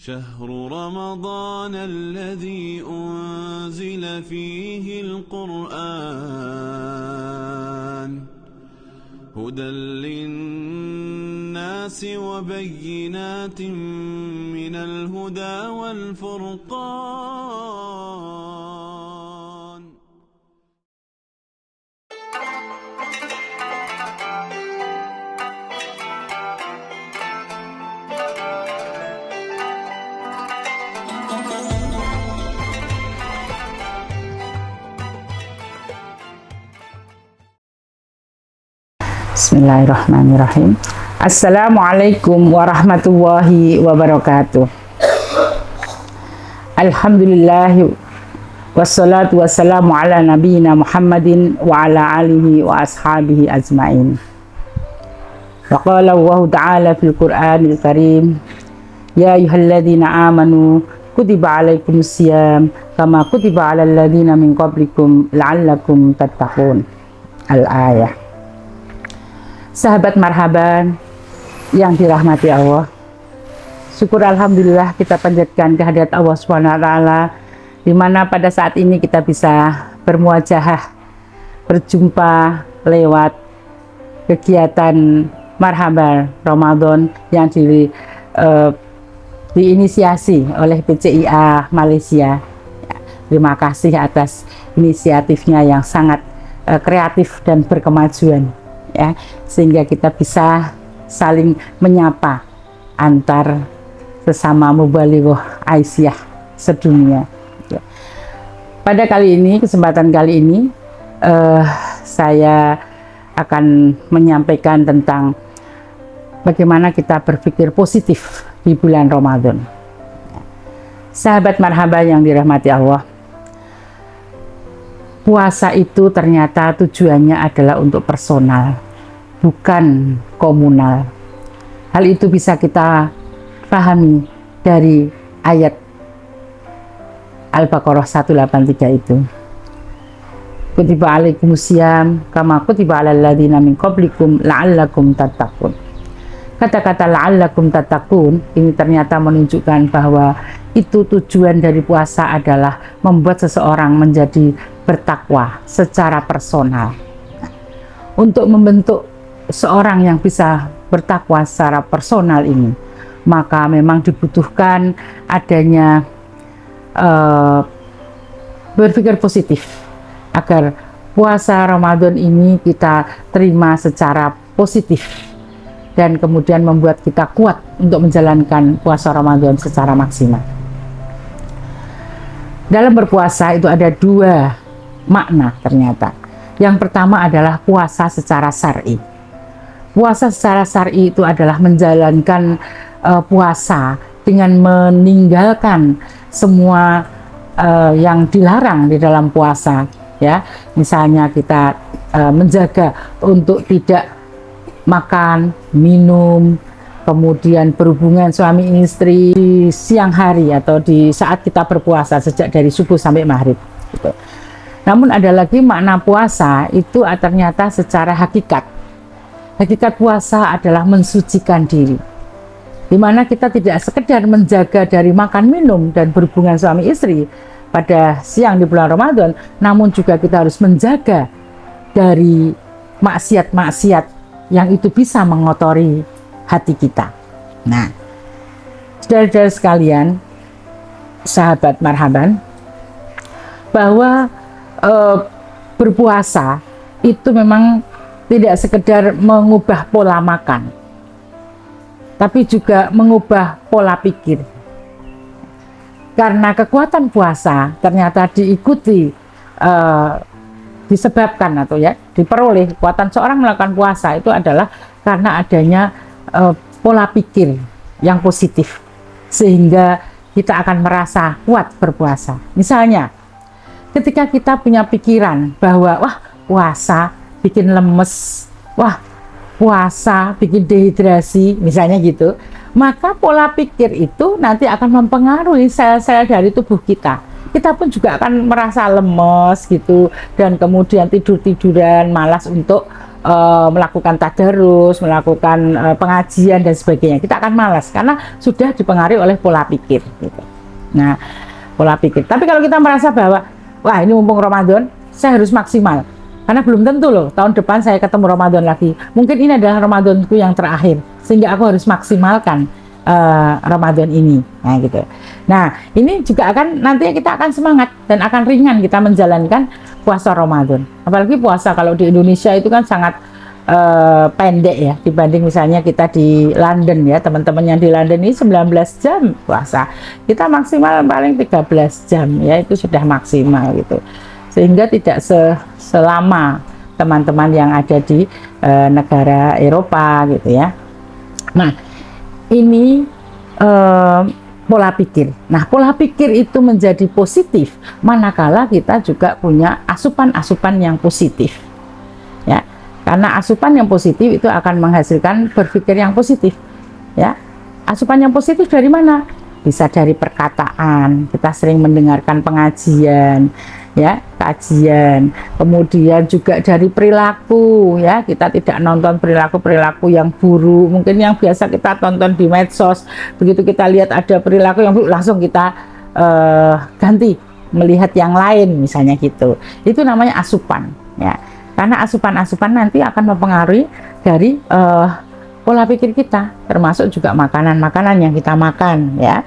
شهر رمضان الذي أنزل فيه القرآن هدى للناس وبينات من الهدى والفرقان. Bismillahirrahmanirrahim. Assalamualaikum warahmatullahi wabarakatuh. Alhamdulillah wassalatu wassalamu ala nabiyina Muhammadin wa ala alihi wa ashabihi ajmain. Wa qala Allah ta'ala fil Qur'anil Karim, ya ayyuhalladzina amanu kutiba alaikumus syiyam kama kutiba alal ladzina min qablikum la'allakum tattaqun. Al-ayah. Sahabat marhaban yang dirahmati Allah, syukur alhamdulillah kita panjatkan kehadirat Allah SWT, di mana pada saat ini kita bisa bermuajahah, berjumpa lewat kegiatan marhaban Ramadan yang diinisiasi oleh PCIA Malaysia. Terima kasih atas inisiatifnya yang sangat kreatif dan berkemajuan, ya, sehingga kita bisa saling menyapa antar sesama mubalighah Aisyah sedunia, ya. Pada kali ini, kesempatan kali ini, saya akan menyampaikan tentang bagaimana kita berpikir positif di bulan Ramadan. Sahabat marhaba yang dirahmati Allah, puasa itu ternyata tujuannya adalah untuk personal, bukan komunal. Hal itu bisa kita pahami dari ayat Al-Baqarah 183 itu. Kutiba alaikumusiyam kama kutiba alal ladzina min qablikum la'allakum tattaqun. Kata-kata la'allakum tattaqun ini ternyata menunjukkan bahwa itu tujuan dari puasa adalah membuat seseorang menjadi bertakwa secara personal. Untuk membentuk seorang yang bisa bertakwa secara personal ini, maka memang dibutuhkan adanya berpikir positif agar puasa Ramadan ini kita terima secara positif dan kemudian membuat kita kuat untuk menjalankan puasa Ramadan secara maksimal. Dalam berpuasa itu ada dua makna ternyata. Yang pertama adalah puasa secara syar'i. Puasa secara syar'i itu adalah menjalankan puasa dengan meninggalkan semua yang dilarang di dalam puasa, ya. Misalnya kita menjaga untuk tidak makan, minum, kemudian berhubungan suami istri di siang hari atau di saat kita berpuasa sejak dari subuh sampai maghrib, gitu. Namun ada lagi makna puasa itu ternyata secara hakikat. Hakikat puasa adalah mensucikan diri, di mana kita tidak sekedar menjaga dari makan minum dan berhubungan suami istri pada siang di bulan Ramadan, namun juga kita harus menjaga dari maksiat-maksiat yang itu bisa mengotori hati kita. Nah, saudara-saudara sekalian, sahabat marhaban, bahwa berpuasa itu memang tidak sekedar mengubah pola makan, tapi juga mengubah pola pikir. Karena kekuatan puasa ternyata disebabkan atau ya diperoleh kekuatan seorang melakukan puasa itu adalah karena adanya pola pikir yang positif, sehingga kita akan merasa kuat berpuasa. Misalnya ketika kita punya pikiran bahwa wah, puasa bikin lemes, wah, puasa bikin dehidrasi, misalnya gitu, maka pola pikir itu nanti akan mempengaruhi sel-sel dari tubuh kita. Kita pun juga akan merasa lemes gitu, dan kemudian tidur-tiduran, malas untuk melakukan tadarus, melakukan pengajian dan sebagainya. Kita akan malas karena sudah dipengaruhi oleh pola pikir gitu. Nah, pola pikir. Tapi kalau kita merasa bahwa wah ini mumpung Ramadan, saya harus maksimal. Karena belum tentu loh, tahun depan saya ketemu Ramadan lagi. Mungkin ini adalah Ramadanku yang terakhir, sehingga aku harus maksimalkan Ramadan ini. Nah gitu. Nah ini juga akan nanti kita akan semangat dan akan ringan kita menjalankan puasa Ramadan. Apalagi puasa kalau di Indonesia itu kan sangat pendek ya dibanding misalnya kita di London ya. Teman-teman yang di London ini 19 jam puasa, kita maksimal paling 13 jam ya, itu sudah maksimal gitu, sehingga tidak selama teman-teman yang ada di negara Eropa gitu ya. Nah ini pola pikir. Nah pola pikir itu menjadi positif manakala kita juga punya asupan-asupan yang positif ya. Karena asupan yang positif itu akan menghasilkan berpikir yang positif ya. Asupan yang positif dari mana? Bisa dari perkataan, kita sering mendengarkan pengajian ya, kajian, kemudian juga dari perilaku ya, kita tidak nonton perilaku yang buruk, mungkin yang biasa kita tonton di medsos, begitu kita lihat ada perilaku yang buruk langsung kita ganti melihat yang lain misalnya gitu. Itu namanya asupan ya, karena asupan-asupan nanti akan mempengaruhi dari pola pikir kita, termasuk juga makanan-makanan yang kita makan ya.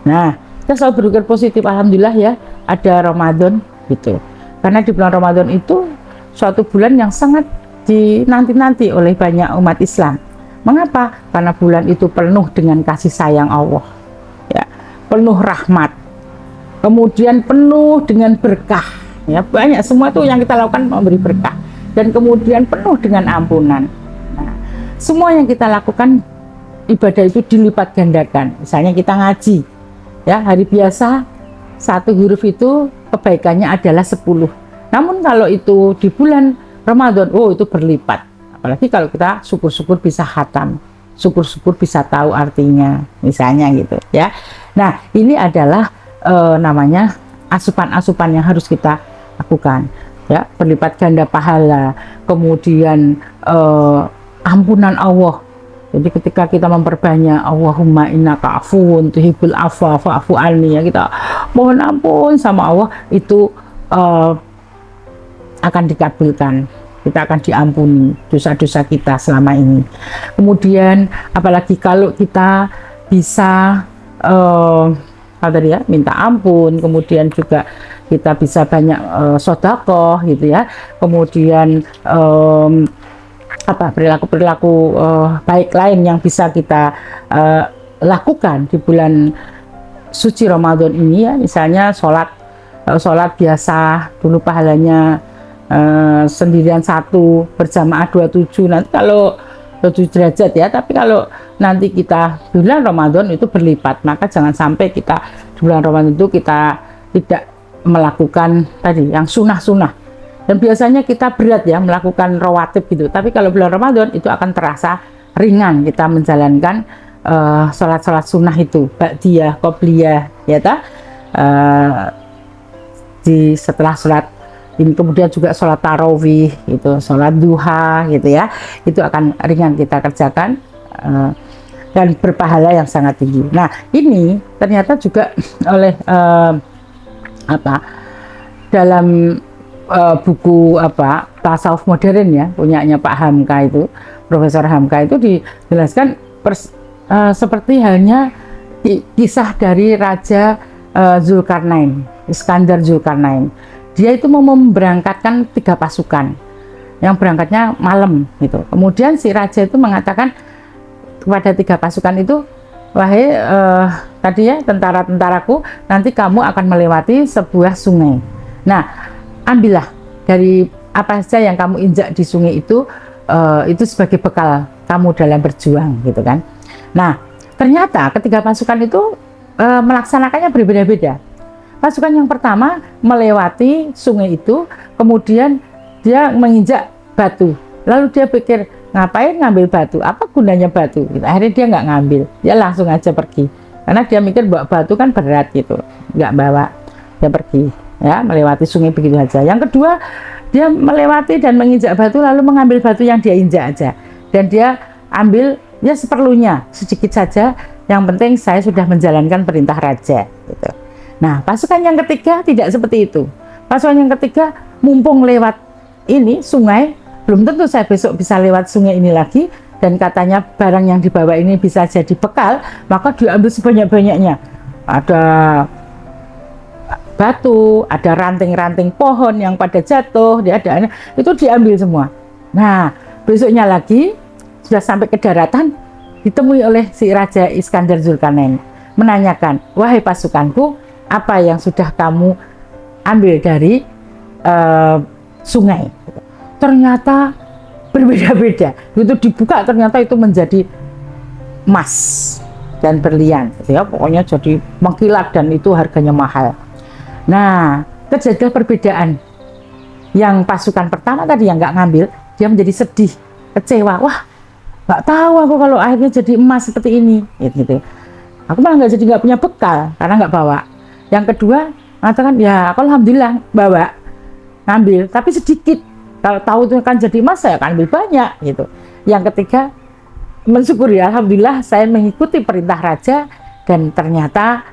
Nah kita selalu berpikir positif, alhamdulillah ya ada Ramadan gitu, karena di bulan Ramadan itu suatu bulan yang sangat dinanti-nanti oleh banyak umat Islam. Mengapa? Karena bulan itu penuh dengan kasih sayang Allah ya, penuh rahmat, kemudian penuh dengan berkah ya, banyak semua itu yang kita lakukan memberi berkah, dan kemudian penuh dengan ampunan. Nah, semua yang kita lakukan ibadah itu dilipat gandakan. Misalnya kita ngaji ya, hari biasa satu huruf itu kebaikannya adalah 10. Namun kalau itu di bulan Ramadan, oh itu berlipat. Apalagi kalau kita syukur-syukur bisa khatam, syukur-syukur bisa tahu artinya, misalnya gitu ya. Nah ini adalah namanya asupan-asupan yang harus kita lakukan ya, berlipat ganda pahala, kemudian ampunan Allah. Jadi ketika kita memperbanyak Allahumma innaka afuwun tuhibbul afwa fa'fu anni ya, kita mohon ampun sama Allah, itu akan dikabulkan, kita akan diampuni dosa-dosa kita selama ini. Kemudian apalagi kalau kita bisa apa tadi ya, minta ampun, kemudian juga kita bisa banyak sedekah gitu ya, kemudian perilaku-perilaku baik lain yang bisa kita lakukan di bulan suci Ramadan ini ya. Misalnya sholat biasa dulu pahalanya sendirian 1, berjamaah 27, nanti kalau 7 derajat ya, tapi kalau nanti kita bulan Ramadan itu berlipat, maka jangan sampai kita di bulan Ramadan itu kita tidak melakukan tadi yang sunnah-sunnah. Dan biasanya kita berat ya melakukan rawatib gitu, tapi kalau bulan Ramadan itu akan terasa ringan kita menjalankan sholat-sholat sunnah itu, ba'diyah, qobliyah ya di setelah sholat ini, kemudian juga sholat tarawih itu, sholat duha gitu ya, itu akan ringan kita kerjakan dan berpahala yang sangat tinggi. Nah ini ternyata juga oleh dalam buku tasawuf modern ya, punyanya Pak Hamka itu, Profesor Hamka itu dijelaskan seperti halnya kisah dari Raja Zulkarnain, Iskandar Zulkarnain. Dia itu mau memberangkatkan 3 pasukan yang berangkatnya malam gitu. Kemudian si raja itu mengatakan kepada 3 pasukan itu, wahai tadi ya tentara-tentaraku, nanti kamu akan melewati sebuah sungai. Nah ambillah dari apa saja yang kamu injak di sungai itu sebagai bekal kamu dalam berjuang gitu kan. Nah ternyata ketiga pasukan itu melaksanakannya berbeda-beda. Pasukan yang pertama melewati sungai itu, kemudian dia menginjak batu, lalu dia pikir ngapain ngambil batu, apa gunanya batu gitu. Akhirnya dia nggak ngambil, dia langsung aja pergi, karena dia mikir bahwa batu kan berat gitu, nggak bawa, dia pergi. ya, melewati sungai begitu saja. Yang kedua, dia melewati dan menginjak batu lalu mengambil batu yang dia injak aja, dan dia ambil ya seperlunya, sedikit saja, yang penting saya sudah menjalankan perintah raja gitu. Nah, pasukan yang ketiga tidak seperti itu. Pasukan yang ketiga, mumpung lewat ini sungai, belum tentu saya besok bisa lewat sungai ini lagi, dan katanya barang yang dibawa ini bisa jadi bekal, maka diambil sebanyak-banyaknya. Ada batu, ada ranting-ranting pohon yang pada jatuh, itu diambil semua. Nah, besoknya lagi sudah sampai ke daratan, ditemui oleh si Raja Iskandar Zulkarnain, menanyakan, wahai pasukanku, apa yang sudah kamu ambil dari sungai? Ternyata berbeda-beda. Itu dibuka, ternyata itu menjadi emas dan berlian, gitu ya. Pokoknya jadi mengkilat dan itu harganya mahal. Nah, terjadi perbedaan. Yang pasukan pertama tadi yang nggak ngambil, dia menjadi sedih, kecewa. Wah, nggak tahu aku kalau akhirnya jadi emas seperti ini, gitu. Aku malah nggak punya bekal karena nggak bawa. Yang kedua mengatakan, ya aku alhamdulillah bawa, ngambil, tapi sedikit. Kalau tahu itu kan jadi emas, saya akan ambil banyak, gitu. Yang ketiga, mensyukuri, alhamdulillah saya mengikuti perintah raja dan ternyata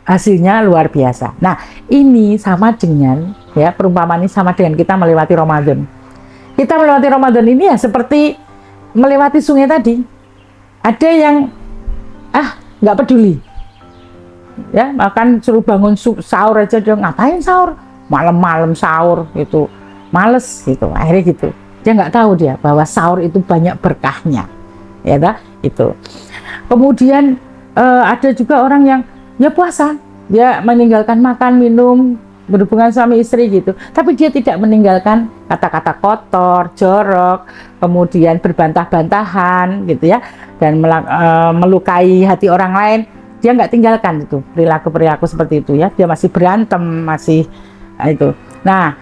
hasilnya luar biasa. Nah, ini sama dengan, ya, perumpamaan ini sama dengan kita melewati Ramadan. Kita melewati Ramadan ini ya seperti melewati sungai tadi. Ada yang nggak peduli, ya, makan suruh bangun sahur aja, dia ngapain sahur, malam-malam sahur, itu males gitu, akhirnya gitu. Dia nggak tahu dia bahwa sahur itu banyak berkahnya, ya dah itu. Kemudian ada juga orang yang ya puasa, dia meninggalkan makan, minum, berhubungan suami istri gitu, tapi dia tidak meninggalkan kata-kata kotor, jorok, kemudian berbantah-bantahan gitu ya, dan melukai hati orang lain. Dia nggak tinggalkan itu perilaku-perilaku seperti itu ya, dia masih berantem, masih itu. Nah,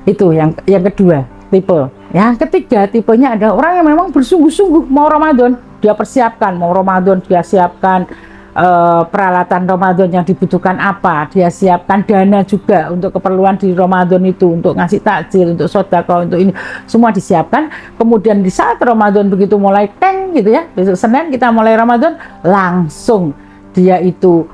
itu yang kedua tipe. Yang ketiga tipenya ada orang yang memang bersungguh-sungguh mau Ramadan, dia persiapkan mau Ramadan, dia siapkan peralatan Ramadan yang dibutuhkan apa, dia siapkan dana juga untuk keperluan di Ramadan itu, untuk ngasih takjil, untuk sedekah, untuk ini semua disiapkan. Kemudian di saat Ramadan begitu mulai gitu ya, besok Senin kita mulai Ramadan, langsung dia itu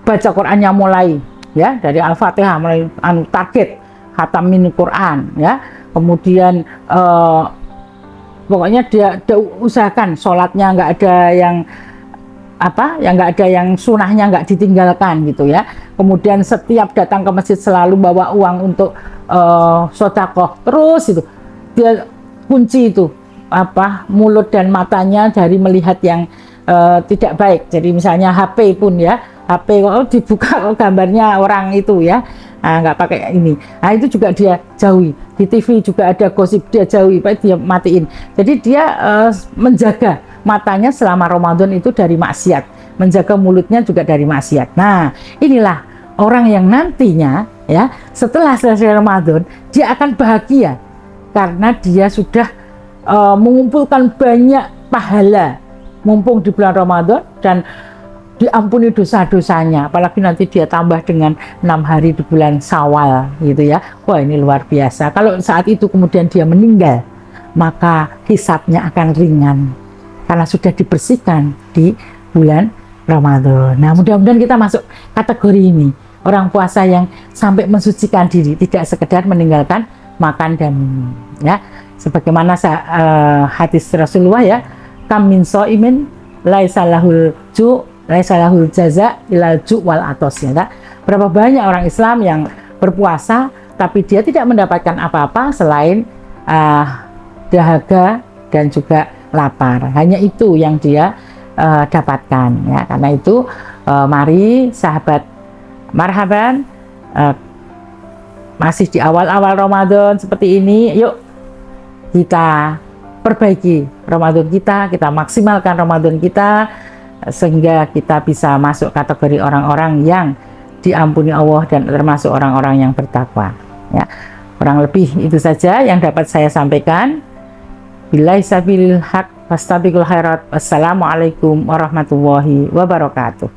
baca Qurannya mulai ya, dari Al-Fatihah mulai target khatamin Quran ya. Kemudian pokoknya dia usahakan sholatnya nggak ada yang nggak ada yang sunahnya nggak ditinggalkan gitu ya. Kemudian setiap datang ke masjid selalu bawa uang untuk sedekah terus itu. Dia kunci itu mulut dan matanya dari melihat yang tidak baik. Jadi misalnya HP pun ya, HP dibuka gambarnya orang itu ya, nggak pakai ini. Nah itu juga dia jauhi. Di TV juga ada gosip, dia jauhi, dia matiin. Jadi dia menjaga matanya selama Ramadan itu dari maksiat, menjaga mulutnya juga dari maksiat. Nah, inilah orang yang nantinya ya setelah selesai Ramadan dia akan bahagia karena dia sudah mengumpulkan banyak pahala mumpung di bulan Ramadan dan diampuni dosa-dosanya. Apalagi nanti dia tambah dengan 6 hari di bulan Syawal gitu ya. Wah, ini luar biasa. Kalau saat itu kemudian dia meninggal, maka hisabnya akan ringan karena sudah dibersihkan di bulan Ramadan. Nah, mudah-mudahan kita masuk kategori ini, orang puasa yang sampai mensucikan diri, tidak sekedar meninggalkan makan dan minum ya. Sebagaimana hadis Rasulullah ya, kam min shaimin laisa lahul ju laisa lahul jaza ilal ju wal atos ya. Berapa banyak orang Islam yang berpuasa tapi dia tidak mendapatkan apa-apa selain dahaga dan juga lapar. Hanya itu yang dia dapatkan ya. Karena itu mari sahabat marhaban, masih di awal-awal Ramadan seperti ini, yuk kita perbaiki Ramadan kita maksimalkan Ramadan kita sehingga kita bisa masuk kategori orang-orang yang diampuni Allah dan termasuk orang-orang yang bertakwa ya. Kurang lebih itu saja yang dapat saya sampaikan. Billahi sabilil haq, fastabiqul khairat. Wassalamualaikum warahmatullahi wabarakatuh.